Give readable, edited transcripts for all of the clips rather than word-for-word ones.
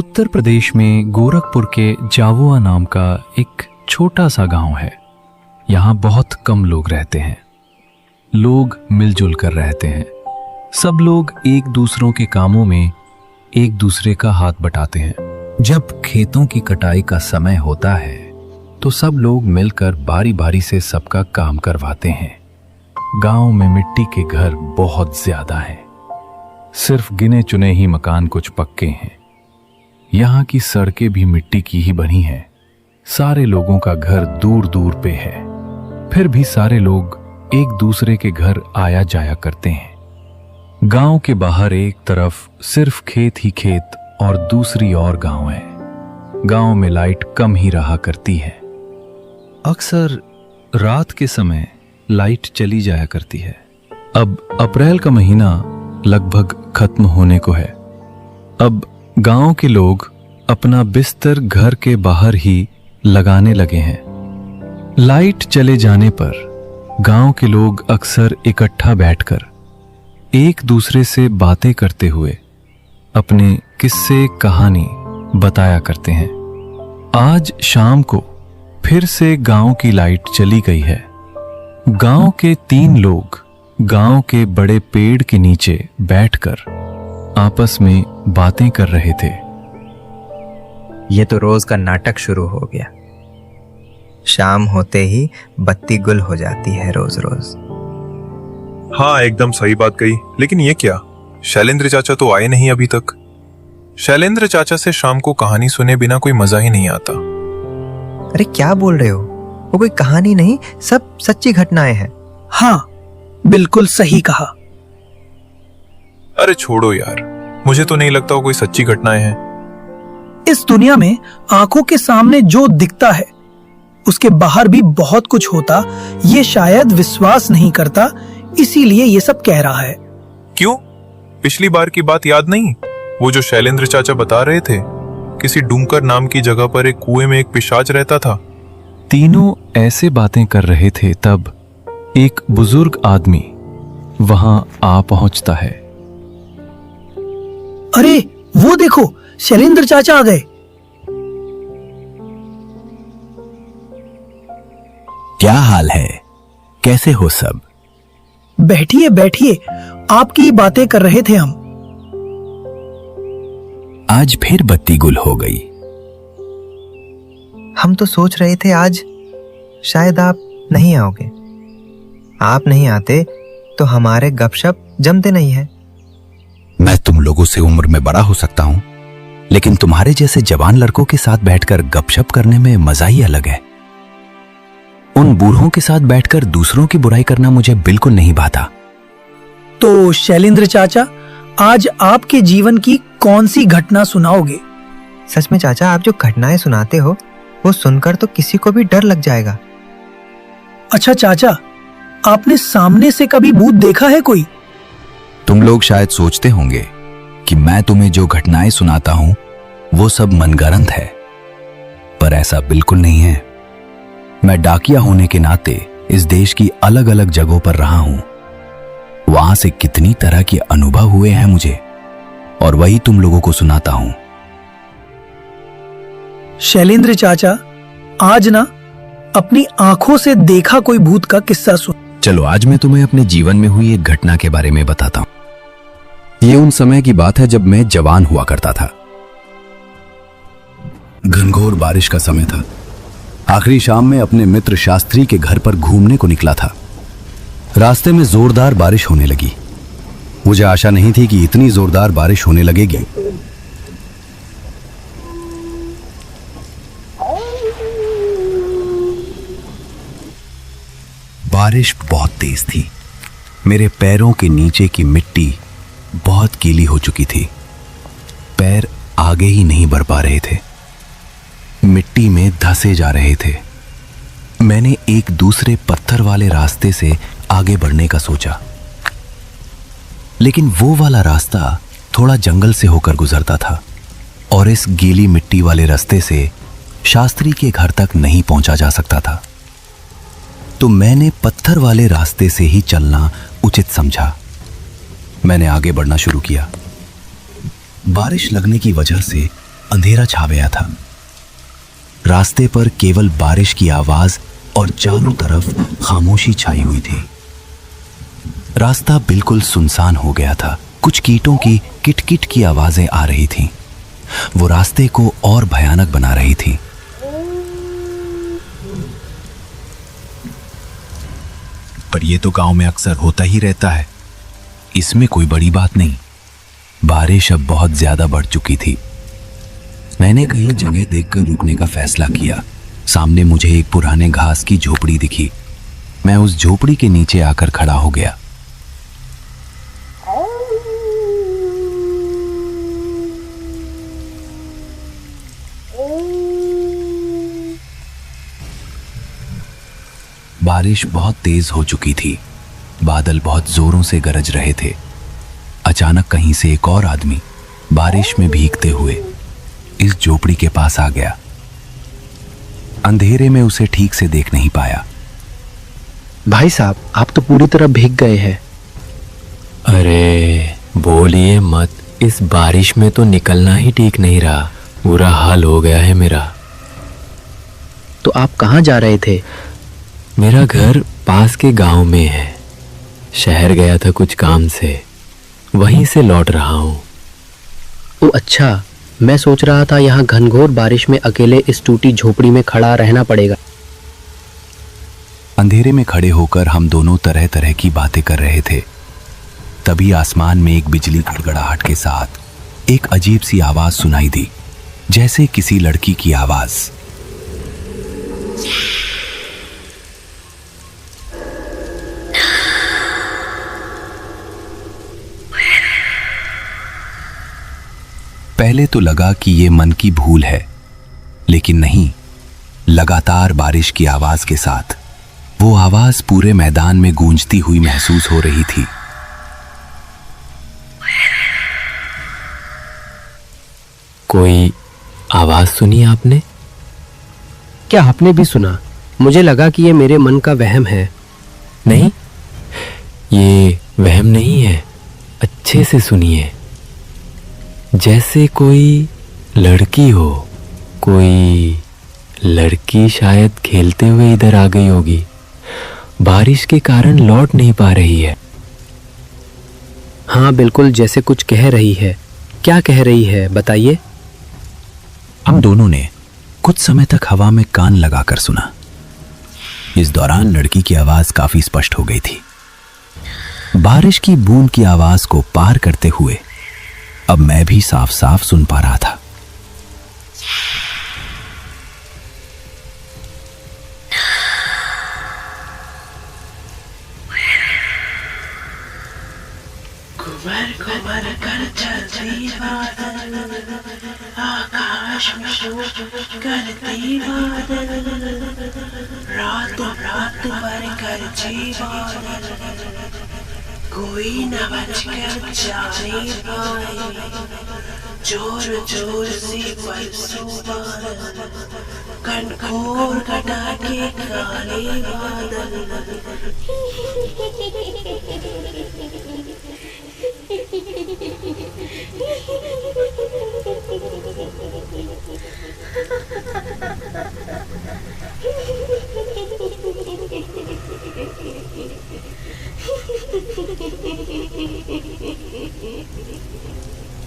उत्तर प्रदेश में गोरखपुर के जावुआ नाम का एक छोटा सा गांव है। यहाँ बहुत कम लोग रहते हैं। लोग मिलजुल कर रहते हैं। सब लोग एक दूसरों के कामों में एक दूसरे का हाथ बटाते हैं। जब खेतों की कटाई का समय होता है तो सब लोग मिलकर बारी बारी से सबका काम करवाते हैं। गांव में मिट्टी के घर बहुत ज्यादा हैं। सिर्फ गिने चुने ही मकान कुछ पक्के हैं। यहाँ की सड़कें भी मिट्टी की ही बनी हैं। सारे लोगों का घर दूर दूर पे है। फिर भी सारे लोग एक दूसरे के घर आया जाया करते हैं। गांव के बाहर एक तरफ सिर्फ खेत ही खेत और दूसरी ओर गांव है। गांव में लाइट कम ही रहा करती है। अक्सर रात के समय लाइट चली जाया करती है। अब अप्रैल का महीना लगभग खत्म होने को है। अब गांव के लोग अपना बिस्तर घर के बाहर ही लगाने लगे हैं। लाइट चले जाने पर गांव के लोग अक्सर इकट्ठा बैठकर एक दूसरे से बातें करते हुए अपने किस्से कहानी बताया करते हैं। आज शाम को फिर से गांव की लाइट चली गई है। गांव के 3 लोग गांव के बड़े पेड़ के नीचे बैठकर आपस में बातें कर रहे थे। ये तो रोज का नाटक शुरू हो गया। शाम होते ही बत्ती गुल हो जाती है रोज रोज। हाँ, एकदम सही बात कही। लेकिन ये क्या, शैलेंद्र चाचा तो आए नहीं अभी तक। शैलेंद्र चाचा से शाम को कहानी सुने बिना कोई मजा ही नहीं आता। अरे क्या बोल रहे हो? वो कोई कहानी नहीं, सब सच्ची घटनाएं हैं। हाँ, बिल्कुल सही कहा। अरे छोड़ो यार, मुझे तो नहीं लगता वो कोई सच्ची घटनाएं हैं। इस दुनिया में आंखों के सामने जो दिखता है उसके बाहर भी बहुत कुछ होता, ये शायद विश्वास नहीं करता, इसीलिए ये सब कह रहा है। क्यों? पिछली बार की बात याद नहीं? वो जो शैलेंद्र चाचा बता रहे थे, किसी डूमकर नाम की जगह पर एक कुएं में एक पिशाच रहता था। तीनों ऐसे बातें कर रहे थे तब एक बुजुर्ग आदमी वहां आ पहुंचता है। अरे वो देखो, शैलेंद्र चाचा आ गए। क्या हाल है? कैसे हो सब? बैठिए बैठिए, आपकी बातें कर रहे थे हम। आज फिर बत्ती गुल हो गई। हम तो सोच रहे थे आज शायद आप नहीं आओगे। आप नहीं आते तो हमारे गपशप जमते नहीं है। मैं तुम लोगों से उम्र में बड़ा हो सकता हूं, लेकिन तुम्हारे जैसे जवान लड़कों के साथ बैठकर गपशप करने में मजा ही अलग है। उन बूढ़ों के साथ बैठकर दूसरों की बुराई करना मुझे बिल्कुल नहीं भाता। तो शैलेंद्र चाचा, आज आपके जीवन की कौन सी घटना सुनाओगे? सच में चाचा, आप जो घटनाएं सुनाते हो वो सुनकर तो किसी को भी डर लग जाएगा। अच्छा चाचा, आपने सामने से कभी भूत देखा है कोई? तुम लोग शायद सोचते होंगे कि मैं तुम्हें जो घटनाएं सुनाता हूं वो सब मनगढ़ंत है, पर ऐसा बिल्कुल नहीं है। मैं डाकिया होने के नाते इस देश की अलग अलग जगहों पर रहा हूं। वहां से कितनी तरह के अनुभव हुए हैं मुझे, और वही तुम लोगों को सुनाता हूं। शैलेंद्र चाचा, आज ना अपनी आंखों से देखा कोई भूत का किस्सा सुन। चलो आज मैं तुम्हें अपने जीवन में हुई एक घटना के बारे में बताता हूं। ये उन समय की बात है जब मैं जवान हुआ करता था। घनघोर बारिश का समय था। आखिरी शाम में अपने मित्र शास्त्री के घर पर घूमने को निकला था। रास्ते में जोरदार बारिश होने लगी। मुझे आशा नहीं थी कि इतनी जोरदार बारिश होने लगेगी। बारिश बहुत तेज थी। मेरे पैरों के नीचे की मिट्टी बहुत गीली हो चुकी थी। पैर आगे ही नहीं बढ़ पा रहे थे, मिट्टी में धंसे जा रहे थे। मैंने एक दूसरे पत्थर वाले रास्ते से आगे बढ़ने का सोचा, लेकिन वो वाला रास्ता थोड़ा जंगल से होकर गुजरता था और इस गीली मिट्टी वाले रास्ते से शास्त्री के घर तक नहीं पहुंचा जा सकता था। तो मैंने पत्थर वाले रास्ते से ही चलना उचित समझा। मैंने आगे बढ़ना शुरू किया। बारिश लगने की वजह से अंधेरा छा गया था। रास्ते पर केवल बारिश की आवाज और चारों तरफ खामोशी छाई हुई थी। रास्ता बिल्कुल सुनसान हो गया था। कुछ कीटों की किटकिट की आवाजें आ रही थीं। वो रास्ते को और भयानक बना रही थी। पर यह तो गांव में अक्सर होता ही रहता है, इसमें कोई बड़ी बात नहीं। बारिश अब बहुत ज्यादा बढ़ चुकी थी। मैंने कहीं जगह देखकर रुकने का फैसला किया। सामने मुझे एक पुराने घास की झोपड़ी दिखी। मैं उस झोपड़ी के नीचे आकर खड़ा हो गया। बारिश बहुत तेज हो चुकी थी। बादल बहुत जोरों से गरज रहे थे। अचानक कहीं से एक और आदमी बारिश में भीगते हुए इस झोपड़ी के पास आ गया। अंधेरे में उसे ठीक से देख नहीं पाया। भाई साहब, आप तो पूरी तरह भीग गए हैं। अरे बोलिए मत, इस बारिश में तो निकलना ही ठीक नहीं रहा। बुरा हाल हो गया है मेरा। तो आप कहाँ जा रहे थे? मेरा घर पास के गांव में है। शहर गया था कुछ काम से, वहीं से लौट रहा हूँ। ओ अच्छा, मैं सोच रहा था यहाँ घनघोर बारिश में अकेले इस टूटी झोपड़ी में खड़ा रहना पड़ेगा। अंधेरे में खड़े होकर हम दोनों तरह तरह की बातें कर रहे थे। तभी आसमान में एक बिजली गड़गड़ाहट के साथ एक अजीब सी आवाज सुनाई दी, जैसे किसी लड़की की आवाज। पहले तो लगा कि ये मन की भूल है, लेकिन नहीं। लगातार बारिश की आवाज के साथ वो आवाज पूरे मैदान में गूंजती हुई महसूस हो रही थी। कोई आवाज सुनी आपने? क्या आपने भी सुना? मुझे लगा कि ये मेरे मन का वहम है। नहीं, ये वहम नहीं है। अच्छे से सुनिए। जैसे कोई लड़की हो। कोई लड़की शायद खेलते हुए इधर आ गई होगी। बारिश के कारण लौट नहीं पा रही है। हाँ बिल्कुल, जैसे कुछ कह रही है। क्या कह रही है बताइए? हम दोनों ने कुछ समय तक हवा में कान लगाकर सुना। इस दौरान लड़की की आवाज काफी स्पष्ट हो गई थी। बारिश की बूंद की आवाज को पार करते हुए अब मैं भी साफ साफ सुन पा रहा था। कर चलती बादल, आकाश में करती बादल, रात रात भर गरजे बादल, कोई न बच कर जाने पाए, जोर जोर से बरसो बादल, घनघोर घटा के काले बादल।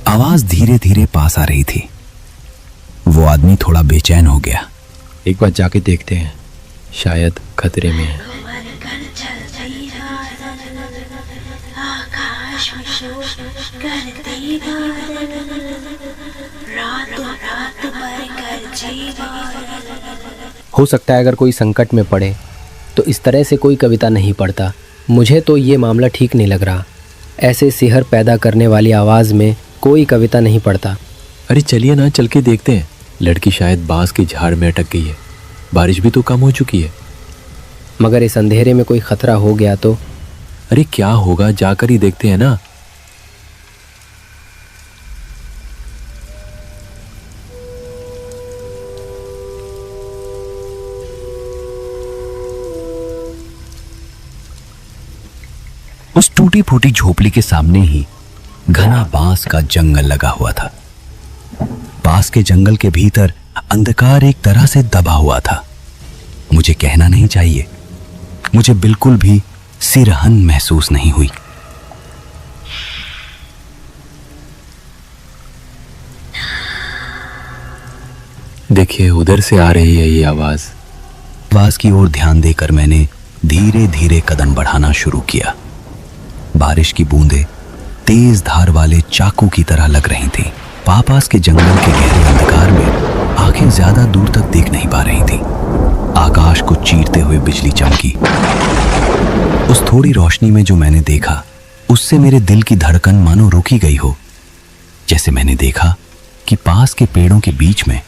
आवाज धीरे धीरे पास आ रही थी। वो आदमी थोड़ा बेचैन हो गया। एक बार जाके देखते हैं, शायद खतरे में है। हो सकता है अगर कोई संकट में पड़े तो इस तरह से कोई कविता नहीं पढ़ता। मुझे तो ये मामला ठीक नहीं लग रहा। ऐसे सिहर पैदा करने वाली आवाज़ में कोई कविता नहीं पढ़ता। अरे चलिए ना, चल के देखते हैं। लड़की शायद बांस की झाड़ में अटक गई है। बारिश भी तो कम हो चुकी है। मगर इस अंधेरे में कोई खतरा हो गया तो? अरे क्या होगा, जाकर ही देखते हैं ना। उस टूटी फूटी झोपड़ी के सामने ही घना बांस का जंगल लगा हुआ था। पास के जंगल के भीतर अंधकार एक तरह से दबा हुआ था। मुझे कहना नहीं चाहिए, मुझे बिल्कुल भी सिरहन महसूस नहीं हुई। देखिए, उधर से आ रही है ये आवाज। आवाज की ओर ध्यान देकर मैंने धीरे धीरे कदम बढ़ाना शुरू किया। बारिश की बूंदें तेज धार वाले चाकू की तरह लग रही थीं। पास के जंगल के गहरे अंधकार में आंखें ज्यादा दूर तक देख नहीं पा रही थीं। आकाश को चीरते हुए बिजली चमकी। उस थोड़ी रोशनी में जो मैंने देखा, उससे मेरे दिल की धड़कन मानो रुकी गई हो। जैसे मैंने देखा कि पास के पेड़ों के बीच में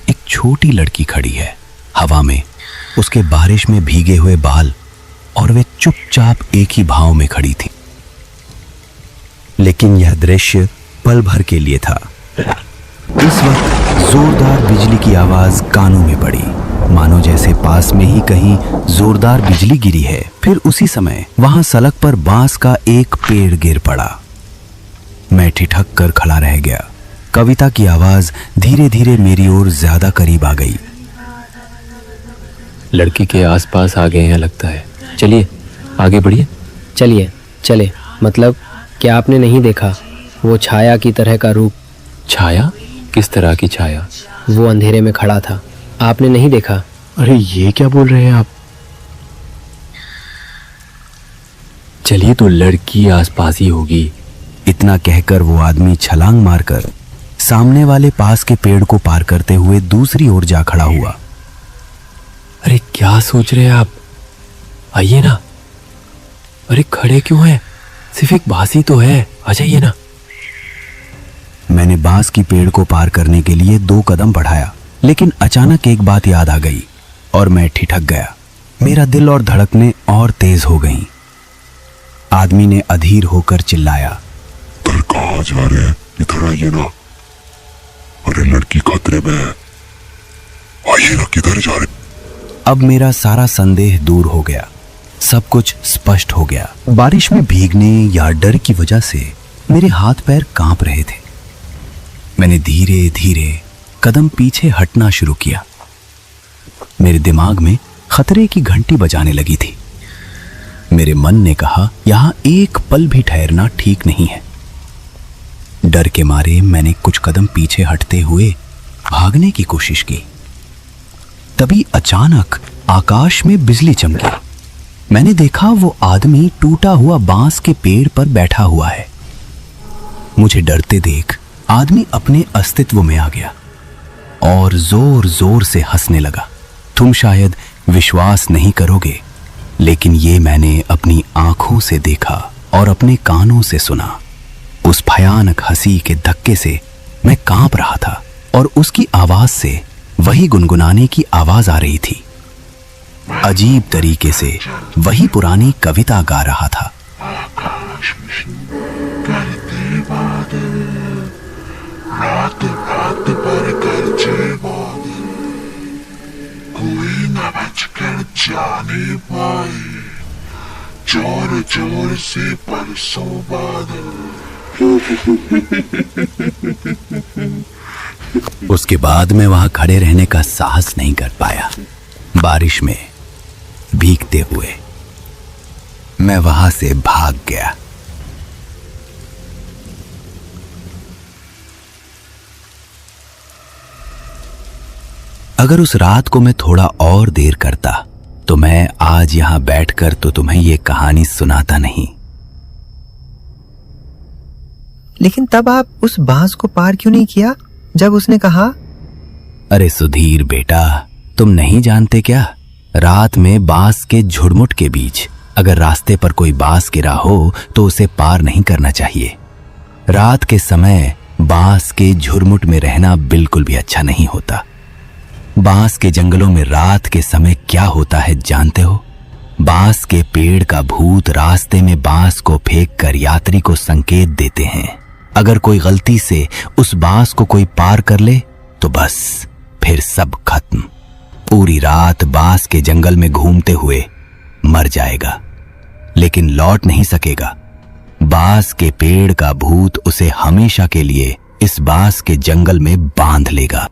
एक छोटी लड़की खड़ी है। हवा में उसके बारिश में भीगे हुए बाल, और वे चुपचाप एक ही भाव में खड़ी थी। लेकिन यह दृश्य पल भर के लिए था। इस वक्त जोरदार बिजली की आवाज कानों में पड़ी, मानो जैसे पास में ही कहीं जोरदार बिजली गिरी है। फिर उसी समय वहां सड़क पर बांस का एक पेड़ गिर पड़ा। मैं ठिठक कर खड़ा रह गया। कविता की आवाज धीरे धीरे मेरी ओर ज्यादा करीब आ गई। लड़की के आसपास आ गए हैं लगता है। चलिए आगे बढ़िए। चलिए चले। मतलब क्या आपने नहीं देखा वो छाया की तरह का रूप? छाया? किस तरह की छाया? वो अंधेरे में खड़ा था, आपने नहीं देखा? अरे ये क्या बोल रहे हैं आप? चलिए, तो लड़की आसपास ही होगी। इतना कहकर वो आदमी छलांग मारकर सामने वाले पास के पेड़ को पार करते हुए दूसरी ओर जा खड़ा हुआ। अरे क्या सोच रहे हैं आप? आइए ना। अरे खड़े क्यों हैं? सिर्फ एक बांस ही तो है, आ जाइए ना। मैंने बांस की पेड़ को पार करने के लिए 2 कदम बढ़ाया, लेकिन अचानक एक बात याद आ गई और मैं ठिठक गया। मेरा दिल और धड़कनें और तेज हो गईं। आदमी ने अधीर होकर चिल्लाया, इधर कहाँ जा रहे हैं? इधर आइए ना। अरे लड़की खतरे में है, आइए ना, किधर जा रहे? अब मेरा सारा संदेह दूर हो गया। सब कुछ स्पष्ट हो गया। बारिश में भीगने या डर की वजह से मेरे हाथ पैर कांप रहे थे। मैंने धीरे धीरे कदम पीछे हटना शुरू किया। मेरे दिमाग में खतरे की घंटी बजाने लगी थी। मेरे मन ने कहा, यहां एक पल भी ठहरना ठीक नहीं है। डर के मारे मैंने कुछ कदम पीछे हटते हुए भागने की कोशिश की। तभी अचानक आकाश में बिजली चमकी। मैंने देखा वो आदमी टूटा हुआ बांस के पेड़ पर बैठा हुआ है। मुझे डरते देख आदमी अपने अस्तित्व में आ गया और जोर जोर से हंसने लगा। तुम शायद विश्वास नहीं करोगे, लेकिन ये मैंने अपनी आंखों से देखा और अपने कानों से सुना। उस भयानक हंसी के धक्के से मैं कांप रहा था और उसकी आवाज से वही गुनगुनाने की आवाज आ रही थी। अजीब तरीके से वही पुरानी कविता गा रहा था। आकाश में करते बादल, रात रात पर गरजे बादल, कोई न बच कर जाने पाए, जोर जोर से बरसों बादल। उसके बाद मैं वहां खड़े रहने का साहस नहीं कर पाया। बारिश में भीगते हुए मैं वहां से भाग गया। अगर उस रात को मैं थोड़ा और देर करता तो मैं आज यहां बैठकर तो तुम्हें ये कहानी सुनाता नहीं। लेकिन तब आप उस बांस को पार क्यों नहीं किया जब उसने कहा? अरे सुधीर बेटा, तुम नहीं जानते क्या? रात में बांस के झुरमुट के बीच अगर रास्ते पर कोई बांस गिरा हो तो उसे पार नहीं करना चाहिए। रात के समय बांस के झुरमुट में रहना बिल्कुल भी अच्छा नहीं होता। बांस के जंगलों में रात के समय क्या होता है जानते हो? बांस के पेड़ का भूत रास्ते में बांस को फेंक कर यात्री को संकेत देते हैं। अगर कोई गलती से उस बांस को कोई पार कर ले तो बस फिर सब खत्म। पूरी रात बांस के जंगल में घूमते हुए मर जाएगा, लेकिन लौट नहीं सकेगा। बांस के पेड़ का भूत उसे हमेशा के लिए इस बांस के जंगल में बांध लेगा।